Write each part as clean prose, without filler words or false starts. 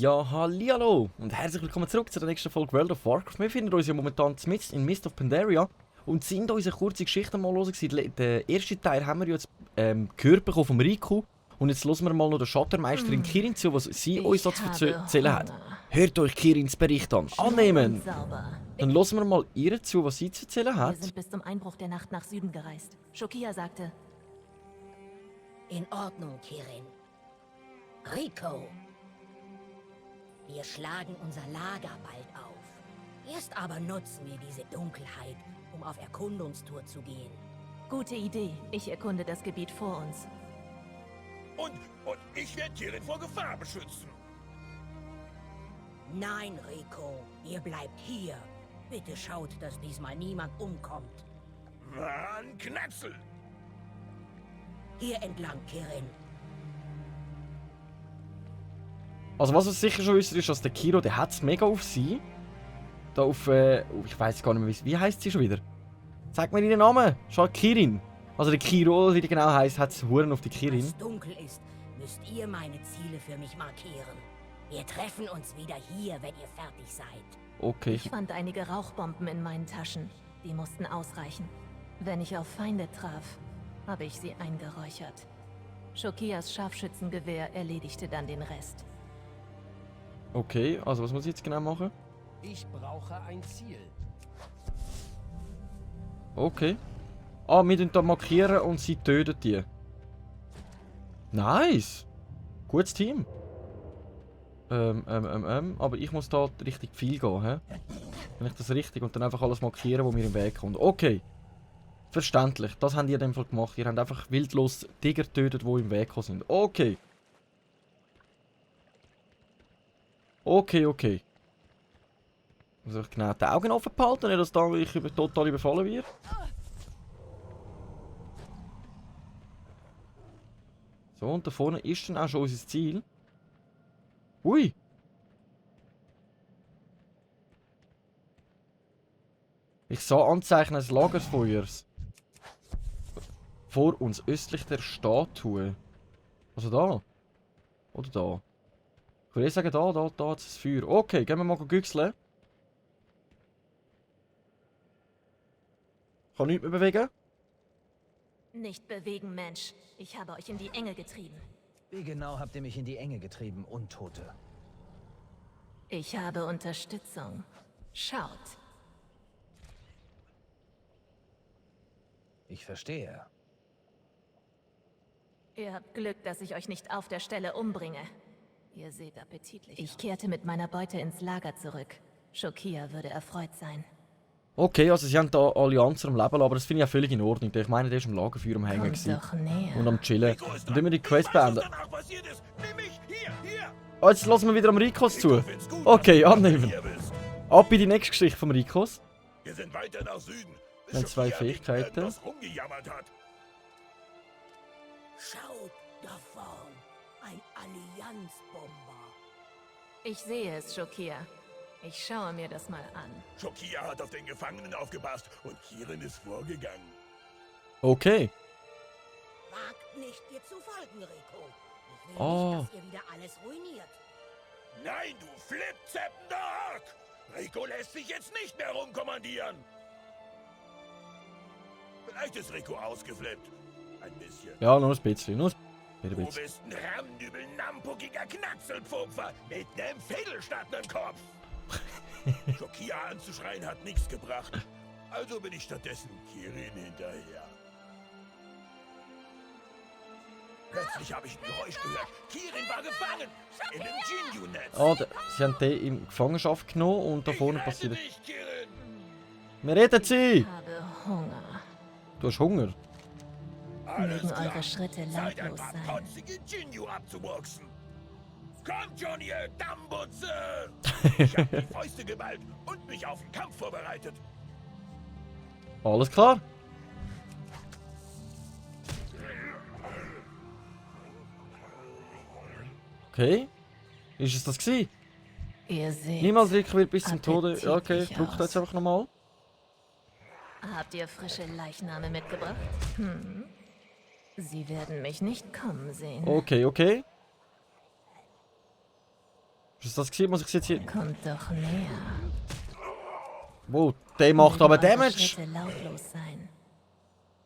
Ja, hallihallo und herzlich willkommen zurück zu der nächsten Folge World of Warcraft. Wir befinden uns ja momentan mitten in Mist of Pandaria und sind unsere kurze Geschichte mal los gewesen. Den ersten Teil haben wir jetzt gehört bekommen vom Riku und jetzt hören wir mal noch der Schattermeisterin Kirin zu, was sie uns da zu erzählen hat. Hört euch Kirins Bericht an. Annehmen! Dann hören wir mal ihr zu, was sie zu erzählen hat. Wir sind bis zum Einbruch der Nacht nach Süden gereist. Shokia sagte... In Ordnung, Kirin. Rico. Wir schlagen unser Lager bald auf. Erst aber nutzen wir diese Dunkelheit, um auf Erkundungstour zu gehen. Gute Idee. Ich erkunde das Gebiet vor uns. Und ich werde Kirin vor Gefahr beschützen. Nein, Rico. Ihr bleibt hier. Bitte schaut, dass diesmal niemand umkommt. Mann, Knatzel! Hier entlang, Kirin. Also was wir sicher schon wissen, ist, dass der Kiro, der hat es mega auf sie. Da auf, ich weiß gar nicht mehr, wie heißt sie schon wieder? Sag mir ihren Namen. Schau, Kirin. Also der Kiro, wie der genau heißt, hat es Huren auf die Wenn Kirin. es dunkel ist, müsst ihr meine Ziele für mich markieren. Wir treffen uns wieder hier, wenn ihr fertig seid. Okay. Ich fand einige Rauchbomben in meinen Taschen. Die mussten ausreichen. Wenn ich auf Feinde traf, habe ich sie eingeräuchert. Shokias Scharfschützengewehr erledigte dann den Rest. Okay, also was muss ich jetzt genau machen? Ich brauche ein Ziel. Okay. Ah, wir tun da markieren und sie tötet die. Nice! Gutes Team. Aber ich muss da richtig viel gehen, hä? Wenn ich das richtig und dann einfach alles markieren, wo mir im Weg kommt. Okay. Verständlich. Das habt ihr in dem Fall gemacht. Ihr habt einfach wildlos Tiger getötet, die im Weg gekommen sind. Okay. Okay. Muss ich genau die Augen offen behalten, nicht dass da ich total überfallen werde. So, und da vorne ist dann auch schon unser Ziel. Ui! Ich sah Anzeichen eines Lagerfeuers. Vor uns östlich der Statue. Also da. Oder da. Ich würde sagen, da hat es das Feuer. Okay, gehen wir mal güchseln. Kann nichts mehr bewegen? Nicht bewegen, Mensch. Ich habe euch in die Enge getrieben. Wie genau habt ihr mich in die Enge getrieben, Untote? Ich habe Unterstützung. Schaut. Ich verstehe. Ihr habt Glück, dass ich euch nicht auf der Stelle umbringe. Ihr seht appetitlich. Ich kehrte mit meiner Beute ins Lager zurück. Shokia würde erfreut sein. Okay, also sie haben da Allianz am Leben, aber das finde ich ja völlig in Ordnung. Ich meine, der ist am Lagerfeuer am Hängen Kommt gewesen. doch näher. Und am Chillen. Rico ist Und immer die dran. Quest Ich weiß, was beenden. danach passiert ist. Nimm mich! Hier! Oh, jetzt lassen wir wieder am Rikos zu. Rico find's gut, Okay, dass du annehmen. hier bist. Ab in die nächste Geschichte vom Rikos. Wir sind weiter nach Süden. Wir haben zwei Shokia wegen Fähigkeiten. irgendwas rumgejammert hat. Schaut da vorn. Ein Allianzbomber. Ich sehe es, Shokia. Ich schaue mir das mal an. Shokia hat auf den Gefangenen aufgepasst und Kirin ist vorgegangen. Okay. Wagt nicht, ihr zu folgen, Rico. Ich will Oh. nicht, dass ihr wieder alles ruiniert. Nein, du flipzeppender Ork! Rico lässt sich jetzt nicht mehr rumkommandieren. Vielleicht ist Rico ausgeflippt. Ein bisschen. Ja, nur ein bisschen. Nur ein Du bisschen. bist ein rammdübel nampuckiger Knatzelpfupfer mit nem fädelstandenen Kopf. Shokia anzuschreien hat nichts gebracht. Also bin ich stattdessen Kirin hinterher. Plötzlich habe ich ein Geräusch gehört. Kirin war gefangen. In einem Jinju-Netz. Ah, sie haben den in Gefangenschaft genommen und da vorne Ich rette passiert... dich, Kirin. Wir reden sie! Ich habe Hunger. Du hast Hunger. Alles Mögen klar. eure Schritte Seid ein lautlos paar sein. kotzige Jinju abzuwurksen. Kommt schon, ihr Dammbutze! Ich hab die Fäuste geballt und mich auf den Kampf vorbereitet. Alles klar. Okay. Ist es das gewesen? Ihr seht. Niemals Rico wird bis zum Tode... Ja, okay, ich appetitlich drücke da jetzt aus. einfach nochmal. Habt ihr frische Leichname mitgebracht? Sie werden mich nicht kommen sehen. Okay. Ist das gewesen? Muss ich jetzt hier... Kommt doch näher. Wow, der macht aber Mögen eure Damage. Schritte lautlos sein.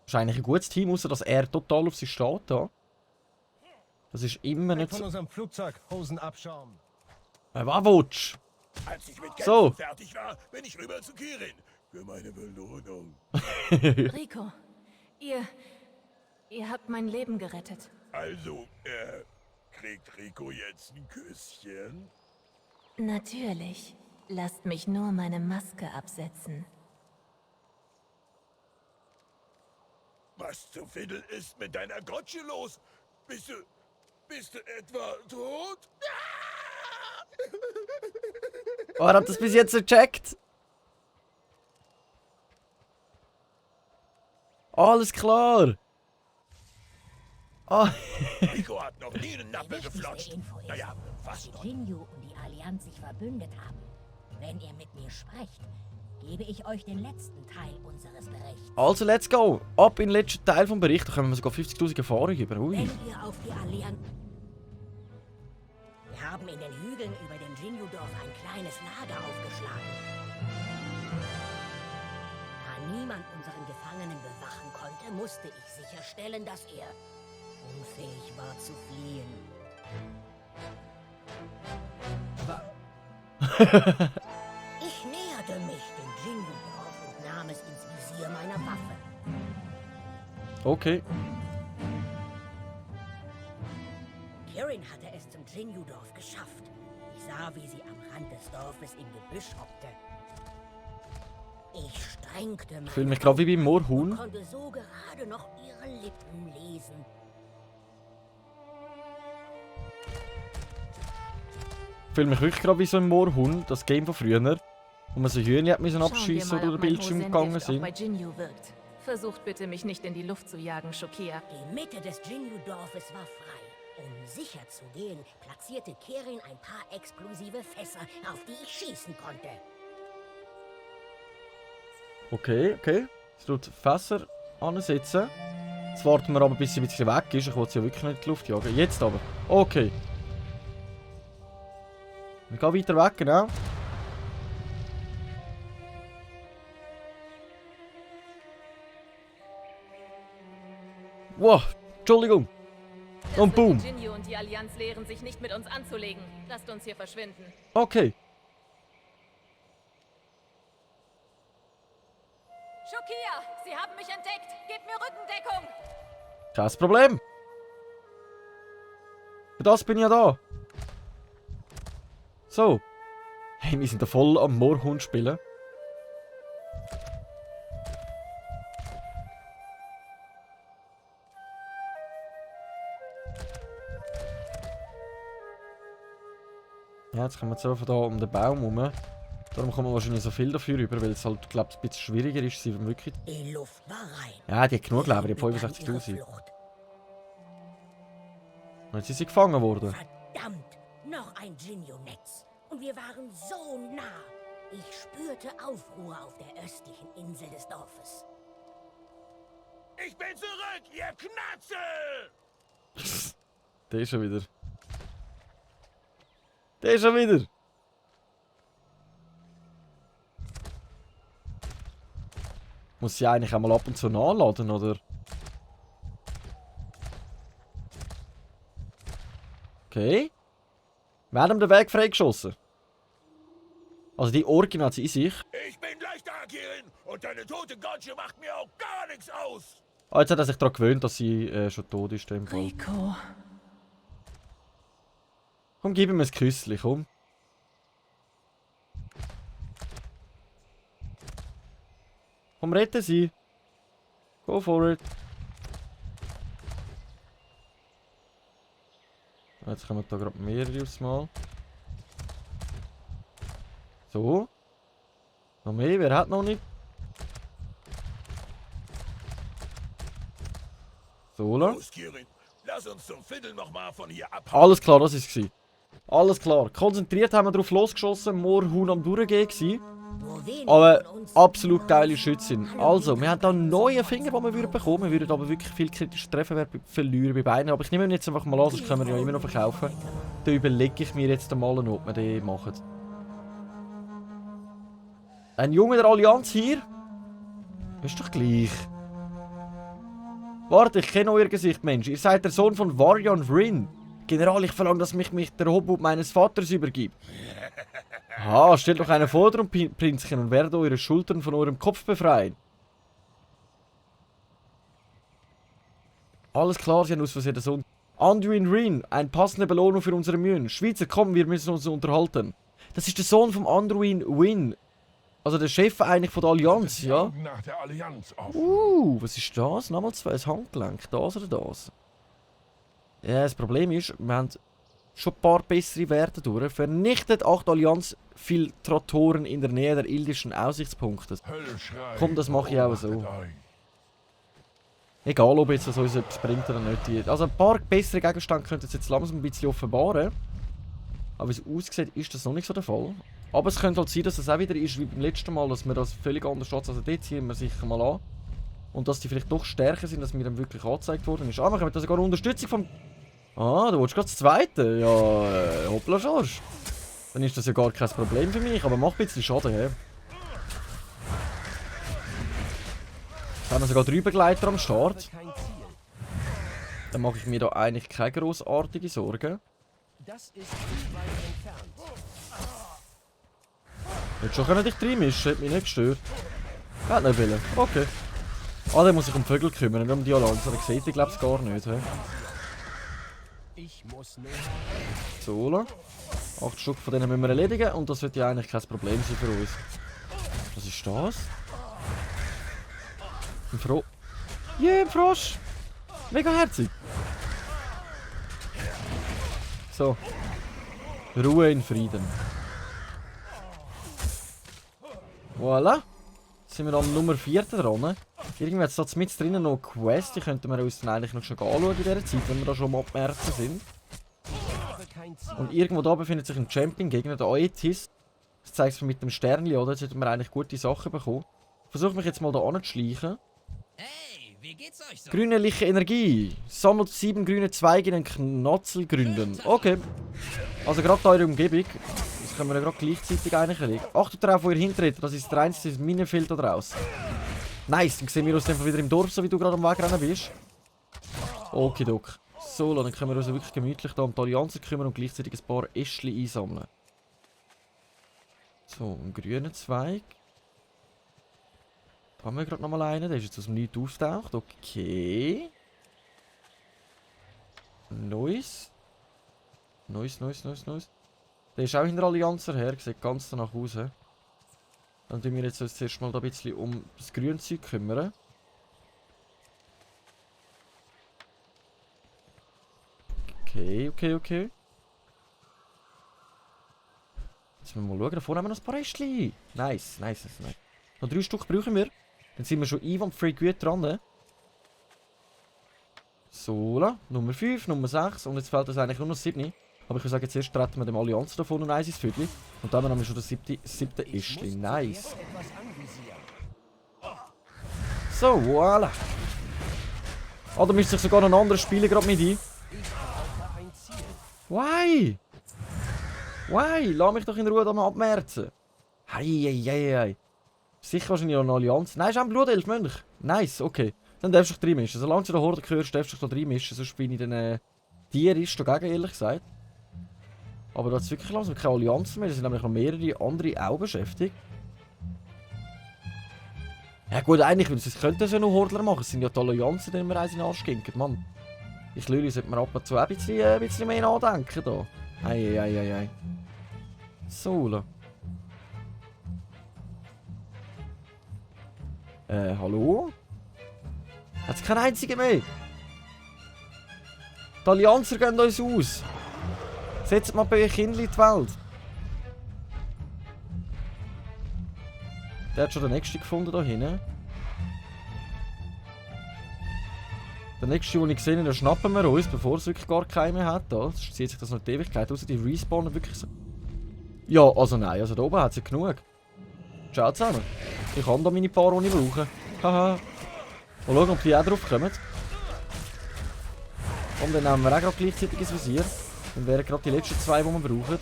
Das ist eigentlich ein gutes Team, außer dass er total auf sich steht da. Das ist immer nicht Von so... unserem Flugzeug, Hosen abschauen. Was willst du? Als ich mit Kämpfen So. fertig war, bin ich rüber zu Kirin. Für meine Belohnung. Rico, ihr habt mein Leben gerettet. Also, kriegt Rico jetzt ein Küsschen? Natürlich. Lasst mich nur meine Maske absetzen. Was zum Fiddle ist mit deiner Gotsche los? Bist du etwa tot? Oh, er hat das bis jetzt gecheckt. Alles klar. Ah, Rico hat noch nie einen Nappel wichtigste geflotscht. Info ist, Naja, dass fast noch. Jinju und die Allianz sich verbündet haben. Wenn ihr mit mir sprecht, gebe ich euch den letzten Teil unseres Berichts. also, let's go. Ab in den letzten Teil vom Bericht. Da kommen wir sogar 50.000 Erfahrung über. Ui. Wenn ihr auf die Allianz... Wir haben in den Hügeln über dem Jinju-Dorf ein kleines Lager aufgeschlagen. Da niemand unseren Gefangenen bewachen konnte, musste ich sicherstellen, dass er unfähig war zu fliehen. Ich näherte mich dem Jinju-Dorf und nahm es ins Visier meiner Waffe. Okay. Kirin hatte es zum Jinju-Dorf geschafft. Ich sah, wie sie am Rand des Dorfes im Gebüsch hockte. Ich strengte Ich meine fühle mich gerade wie beim Augen und Moorhuhn. konnte so gerade noch ihre Lippen lesen. Ich fühle mich wirklich gerade wie so ein Moorhuhn. Das Game von früher. Wo man so Hühner hat müssen Schauen wir abschießen mal, oder ob der mein Bildschirm Hosengift gegangen auch sind. bei Jinyu wirkt. Versucht bitte, mich nicht in die Luft zu jagen, Shokia. Die Mitte des Jinju-Dorfes war frei. Um sicher zu gehen, platzierte Kirin ein paar explosive Fässer, auf die ich schießen konnte. Okay, okay. Es tut Fässer ansetzen. Jetzt warten wir aber, bis sie ein bisschen weg ist. Ich will sie ja wirklich nicht in die Luft jagen. Jetzt aber. Okay. Wir gehen weiter weg, genau. Wow, Entschuldigung. Das Und wird boom. die Jinyu und die Allianz lehren, sich nicht mit uns anzulegen. Lasst uns hier verschwinden. Okay. Shokia, Sie haben mich entdeckt. Gebt mir Rückendeckung. Kein Problem. Für das bin ich ja da. So. Hey, wir sind da voll am Moorhund spielen. Ja, jetzt kommen wir so von da um den Baum herum. Darum kommen wir wahrscheinlich so viel dafür über, weil es halt, glaube ich, ein bisschen schwieriger ist, sie wirklich... Die Luft war rein. Ja, die hat genug Leben, die hat Begann ihre 65'000. Flucht. Und jetzt ist sie gefangen worden. Verdammt, noch ein Jinju-Netz. Und wir waren so nah. Ich spürte Aufruhr auf der östlichen Insel des Dorfes. Ich bin zurück, ihr Knatzel! Der ist schon wieder. Der ist schon wieder. Muss sie eigentlich einmal ab und zu nachladen, oder? Okay. Wir haben den Weg freigeschossen. Also die Orkin hat sie in sich. Ich bin gleich da, Kirin, und deine tote Gotsche macht mir auch gar nichts aus. Ah, jetzt hat er sich daran gewöhnt, dass sie schon tot ist. In dem Fall. Rico. Komm, gib ihm ein Küsschen, komm. Komm, rette sie. Go for it. Jetzt kommen da gerade mehrere aufs Mal. So. Noch mehr, wer hat noch nicht? So, la. Los, Kirin, lass uns zum Fiddle nochmal von hier abhauen. Alles klar, das war es. Alles klar. Konzentriert haben wir drauf losgeschossen. Moorhuhn am Durchgehen gsi. Nur Wenig Aber von uns absolut geile Schützin. Also, wir haben da einen neuen Finger, den wir bekommen würden. Wir würden aber wirklich viel kritischer Trefferwert verlieren bei beiden. Aber ich nehme ihn jetzt einfach mal an, sonst können wir ihn ja immer noch verkaufen. Da überlege ich mir jetzt mal, ob wir den machen. Ein Junge der Allianz hier? Ist doch gleich. Warte, ich kenne euer Gesicht, Mensch. Ihr seid der Sohn von Varian Vryn. General, ich verlange, dass mich der Obhut meines Vaters übergibt. Ha, stellt doch eine Forderung, Prinzchen, und werde eure Schultern von eurem Kopf befreien. Alles klar, Sie haben aus Versehen der Sohn. Anduin Vryn, eine passende Belohnung für unsere Mühen. Schweizer, komm, wir müssen uns unterhalten. Das ist der Sohn von Anduin Vryn. Also der Chef eigentlich von der Allianz, ja? Nach der Allianz auf. Was ist das? Nochmal zwei, ein Handgelenk. Das oder das? Ja, das Problem ist, wir haben schon ein paar bessere Werte durch. Vernichtet 8 Allianz-Filtratoren in der Nähe der irdischen Aussichtspunkte. Komm, das mache ich auch so. Egal, ob jetzt das uns etwas bringt oder nicht. Also ein paar bessere Gegenstände könnten jetzt langsam ein bisschen offenbaren. Aber wie es aussieht, ist das noch nicht so der Fall. Aber es könnte halt sein, dass es auch wieder ist wie beim letzten Mal, dass wir das völlig anders steht. Also dort ziehen wir sicher mal an. Und dass die vielleicht doch stärker sind, dass mir dann wirklich angezeigt worden ist. Ah, wir haben da sogar Unterstützung vom... Ah, du willst gerade das zweite? Ja, hoppla Schorsch. Dann ist das ja gar kein Problem für mich, aber macht ein bisschen Schaden, hä? Jetzt haben wir sogar 3 Begleiter am Start. Dann mache ich mir da eigentlich keine grossartige Sorgen. Das ist zu weit entfernt. Hätte schon können dich reinmischen, hätte mich nicht gestört. Hätte nicht wollen. Okay. Ah, dann muss ich um die Vögel kümmern, nicht um die Allianz. Aber ich sehe die, glaube ich, gar nicht. He? Ich muss nur... So, 8 Stück von denen müssen wir erledigen und das wird ja eigentlich kein Problem sein für uns. Was ist das? Ein Frosch. Yeah, ein Frosch! Mega herzig! So. Ruhe in Frieden. Voilà. Jetzt sind wir am Nummer 4 dran. Irgendwie hat es da mit drinnen noch eine Quest. Die könnten wir uns dann eigentlich noch schon anschauen in dieser Zeit, wenn wir da schon mal abmerken sind. Und irgendwo da befindet sich ein Champion-Gegner, der Aetis. Das zeigt es mir mit dem Sternli, oder? Jetzt hätten wir eigentlich gute Sachen bekommen. Ich versuche mich jetzt mal da anzuschleichen. Hey, wie geht's euch so? Grüneliche Energie. Sammelt 7 grüne Zweige in den Knatzelgründen. Okay. Also gerade da in der Umgebung. Das können wir ja gerade gleichzeitig eigentlich erlegen. Achtet darauf, wo ihr hintretet. Das ist der einzige Minenfeld da draus. Nice, dann sehen wir uns dann wieder im Dorf, so wie du gerade am Weg rennen bist. Okidok. So, dann können wir uns wirklich gemütlich da um die Allianzen kümmern und gleichzeitig ein paar Äschchen einsammeln. So, ein grüner Zweig. Da haben wir gerade nochmal einen, der ist jetzt aus dem Nichts auftaucht. Okay. Neues. Neues. Der ist auch in der Allianz her, sieht ganz danach aus. He? Dann tun wir jetzt uns zuerst mal da ein bisschen um das Grünzeug kümmern. Okay. Jetzt müssen wir mal schauen, da vorne haben wir noch ein paar Restchen. Nice. Noch 3 Stück brauchen wir. Dann sind wir schon einwandfrei gut dran. Ne? So, Nummer 5, Nummer 6 und jetzt fehlt uns eigentlich nur noch 7. Aber ich würde sagen, zuerst treten wir dem Allianz davon und eins ins Viertel. Und dann haben wir schon das 7. Ischli. Nice. So, voilà. Ah, da müsste sich sogar ein anderer Spieler gerade mit ein. Why? Lass mich doch in Ruhe da mal abmerzen. Hei. Sicher wahrscheinlich auch eine Allianz. Nein, ist auch ein Blutelf, Mönch. Nice, okay. Dann darfst du dich reinmischen. Solange du den Horde gehörst, darfst du dich da reinmischen. Sonst bin ich dann tierisch dagegen, ehrlich gesagt. Aber da ist wirklich langsam keine Allianz mehr. Da sind nämlich noch mehrere andere auch beschäftigt. Ja gut, eigentlich könnten das ja noch Hordler machen. Es sind ja die Allianzen, die wir eins in den Arsch ginken, Mann. Ich lüge, sollte man ab und zu ein bisschen mehr nachdenken da. Ei. So. Hallo? Hat's keinen einzigen mehr? Die Allianzer gehen uns aus. Setzt mal bei euch Kindern in die Welt. Der hat schon den nächsten gefunden da hinten. Der nächste, den ich gesehen habe, den schnappen wir uns, bevor es wirklich gar keinen mehr hat. Da zieht sich das noch die Ewigkeit aus. Die respawnen wirklich so. Ja, also nein, also da oben hat es ja genug. Ciao zusammen. Ich kann da meine paar, die ich brauche. Haha. Mal schauen, ob die auch drauf kommen. Und dann nehmen wir auch gerade gleichzeitig ins Visier. Dann wären gerade die letzten zwei, die wir brauchen.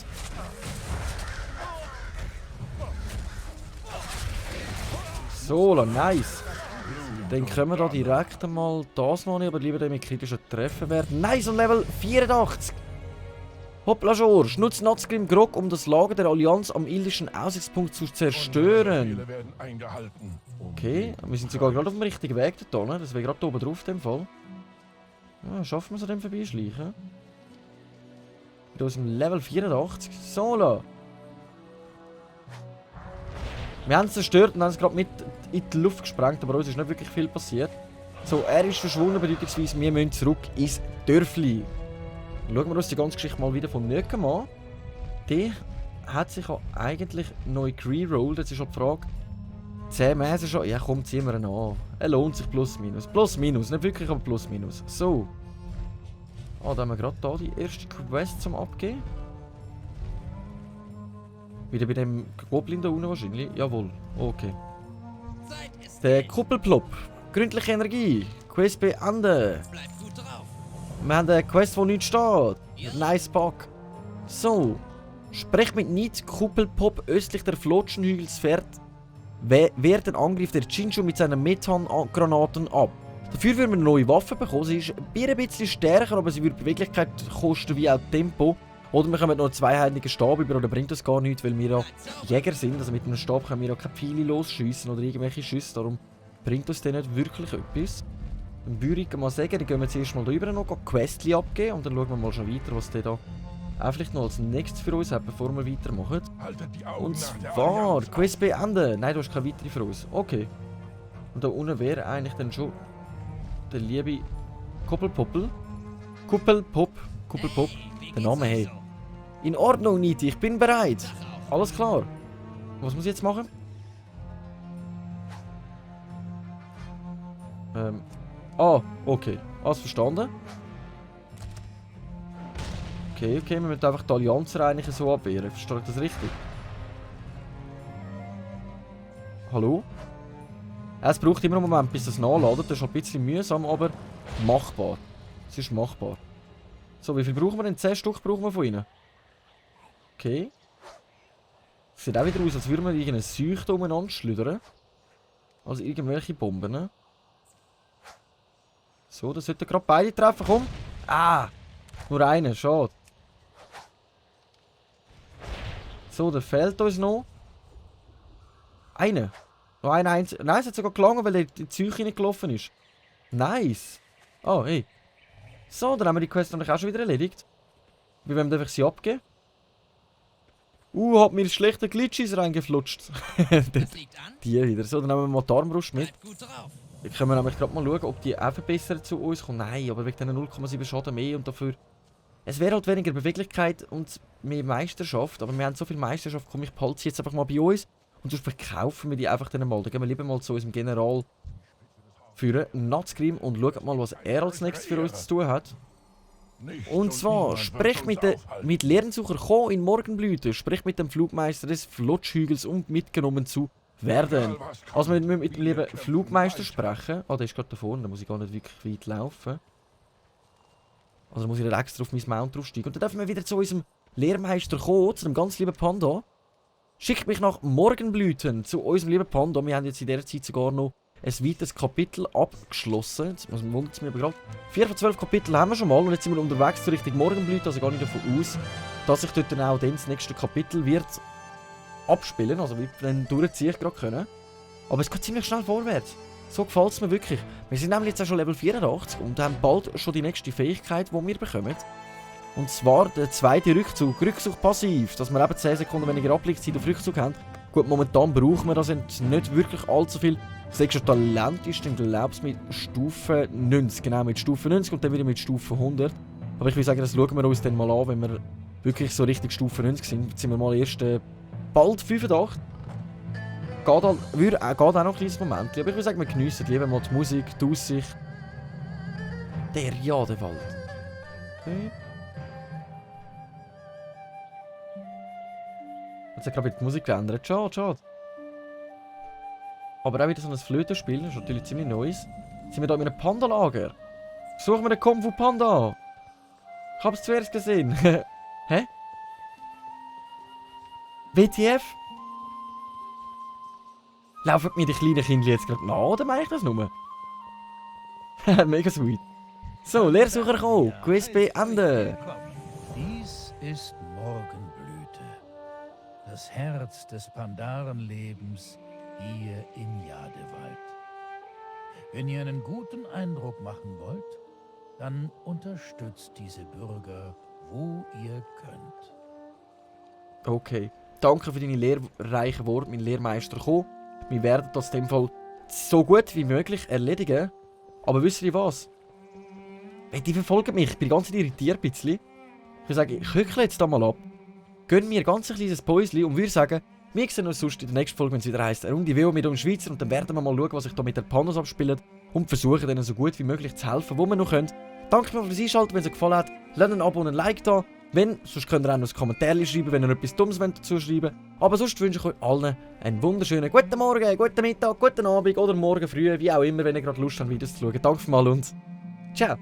So, nice. Dann können wir da direkt einmal das noch nicht, aber lieber mit kritischen Treffen werden. Nice, und Level 84. Hoppla George, nutzt Nazgrim Grog, um das Lager der Allianz am irdischen Aussichtspunkt zu zerstören. Okay, wir sind sogar gerade auf dem richtigen Weg dort, ne? Das wäre gerade oben drauf in dem Fall. Ja, schaffen wir es an dem vorbeischleichen? Mit unserem Level 84. Solo. Wir haben es zerstört und haben es gerade mit in die Luft gesprengt, aber uns ist nicht wirklich viel passiert. So, er ist verschwunden, bedeutungsweise wir müssen zurück ins Dörfli. Schauen wir uns die ganze Geschichte mal wieder von Nökem an. Der hat sich ja eigentlich neu gerollt. Jetzt ist halt die Frage, 10 Mäse schon? Ja komm, ziehen wir ihn an. Er lohnt sich plus minus. Plus minus, nicht wirklich, aber plus minus. So. Ah, da haben wir gerade da die erste Quest zum Abgeben. Wieder bei dem Goblin da unten wahrscheinlich. Jawohl, okay. Zeit ist Der Kuppelplop. Gründliche Energie. Quest beenden. Bleibt gut drauf. Wir haben eine Quest, wo nichts steht. Nice Bug. So. Sprecht mit Niet Kuppelpop östlich der Flotschenhügelsfährt. Wehrt den Angriff der Chinchu mit seinen Methan-Granaten ab. Dafür würden wir eine neue Waffe bekommen. Sie ist ein bisschen stärker, aber sie würde Beweglichkeit kosten wie auch Tempo. Oder wir kommen noch einen zweiheiligen Stab über, oder bringt das gar nichts, weil wir ja Jäger sind. Also mit einem Stab können wir ja keine Pfeile losschiessen oder irgendwelche Schüsse. Darum bringt uns das nicht wirklich etwas. Dann würde ich mal sagen, dann gehen wir zuerst mal da rüber noch Questli abgeben und dann schauen wir mal schon weiter, was der da auch vielleicht noch als nächstes für uns hat, bevor wir weitermachen. Und zwar, Quest beenden. Nein, du hast keine weitere für uns. Okay. Und da unten wäre eigentlich dann schon der liebe Kuppelpoppel. Kuppelpop. Kuppelpop. Der Name, hey. In Ordnung, Niti, ich bin bereit. Alles klar. Was muss ich jetzt machen? Okay. Alles verstanden. Okay, wir müssen einfach die Allianz eigentlich so abwehren. Verstehe ich das richtig? Hallo? Es braucht immer einen Moment, bis das nachladet. Das ist ein bisschen mühsam, aber machbar. Es ist machbar. So, wie viel brauchen wir denn? 10 Stück brauchen wir von ihnen. Okay. Sieht auch wieder aus, als würden wir irgendeine Seuche umeinander schlüdern. Also irgendwelche Bomben, ne? So, das sollten gerade beide treffen, komm. Ah! Nur einer, schade. So, der fehlt uns noch. Einer. Noch ein einziger. Nein, es hat sogar gelangen, weil er in die Seuche reingelaufen ist. Nice. Oh, hey. So, dann haben wir die Quest natürlich auch schon wieder erledigt. Wie wollen wir einfach sie abgeben? Hat mir schlechte Glitches reingeflutscht. Das liegt an. Die wieder. So, dann nehmen wir mal die Armbrust mit. Bleibt gut drauf. Dann können wir nämlich gerade mal schauen, ob die auch verbessert zu uns kommen. Nein, aber wegen diesen 0,7 Schaden mehr und dafür... Es wäre halt weniger Beweglichkeit und mehr Meisterschaft, aber wir haben so viel Meisterschaft, komm, ich behalte sie jetzt einfach mal bei uns und sonst verkaufen wir die einfach dann mal. Dann gehen wir lieber mal zu unserem General führen, Nazgrim, und schauen mal, was er als nächstes für uns zu tun hat. Und zwar, sprecht mit Lernsucher Ko in Morgenblüte, sprecht mit dem Flugmeister des Flotschhügels, um mitgenommen zu werden. Also wir müssen mit dem lieben Flugmeister sprechen. Ah, der ist gerade da vorne, da muss ich gar nicht wirklich weit laufen. Also muss ich nicht extra auf mein Mount draufsteigen. Und dann dürfen wir wieder zu unserem Lehrmeister kommen, zu dem ganz lieben Panda. Schickt mich nach Morgenblüten zu unserem lieben Panda. Wir haben jetzt in dieser Zeit sogar noch ein weiteres Kapitel abgeschlossen. Jetzt wundert es mich aber gerade. 4 von 12 Kapitel haben wir schon mal und jetzt sind wir unterwegs zur Richtung Morgenblüte. Also gar nicht davon aus, dass sich dort dann auch das nächste Kapitel wird abspielen. Also wir dann durchziehen gerade können. Aber es geht ziemlich schnell vorwärts. So gefällt es mir wirklich. Wir sind nämlich jetzt auch schon Level 84 und haben bald schon die nächste Fähigkeit, die wir bekommen. Und zwar der zweite Rückzug. Rückzug passiv, dass wir eben 10 Sekunden weniger Abblickzeit auf Rückzug haben. Gut, momentan brauchen wir das nicht wirklich allzu viel. Das nächste Talent ist dann, glaube ich, mit Stufe 90. Genau, mit Stufe 90 und dann wieder mit Stufe 100. Aber ich würde sagen, das schauen wir uns dann mal an, wenn wir wirklich so richtig Stufe 90 sind. Jetzt sind wir mal erst bald 85. Geht auch noch ein kleines Moment. Aber ich würde sagen, wir geniessen lieber mal die Musik, die Aussicht. Der Jadewald. Okay. Jetzt hat gerade die Musik geändert. Schade, schade. Aber auch wieder so ein Flötenspiel, das ist natürlich ziemlich neues. Sind wir hier in einem Panda-Lager? Suchen wir den Kung Fu Panda. Ich hab's zuerst gesehen. Hä? WTF? Laufen mir die kleinen Kinder jetzt gerade nach, oder meine ich das nur? Mega sweet. So, Lehrsucher kommen. Quiz beenden. Dies ist Morgenblüte, das Herz des Pandarenlebens hier im Jadewald. Wenn ihr einen guten Eindruck machen wollt, dann unterstützt diese Bürger, wo ihr könnt. Okay. Danke für deine lehrreichen Worte, mein Lehrmeister Ko. Wir werden das in dem Fall so gut wie möglich erledigen. Aber wisst ihr was? Hey, die verfolgen mich. Ich bin ganz irritiert ein bisschen. Ich würde sagen, ich hückle jetzt da mal ab. Gönn mir ganz ein kleines Päuschen und würde sagen, wir sehen uns sonst in der nächsten Folge, wenn es wieder heisst, eine Runde WoW mit uns Schweizer. Und dann werden wir mal schauen, was sich da mit den Pandas abspielt. Und versuchen, denen so gut wie möglich zu helfen, wo wir noch können. Danke mir fürs Einschalten, wenn es euch gefallen hat. Lasst ein Abo und ein Like da. Wenn, sonst könnt ihr auch noch ein Kommentar schreiben, wenn ihr etwas Dummes dazu schreiben wollt. Aber sonst wünsche ich euch allen einen wunderschönen guten Morgen, guten Mittag, guten Abend oder morgen früh, wie auch immer, wenn ihr gerade Lust habt, Videos zu schauen. Danke mal und ciao.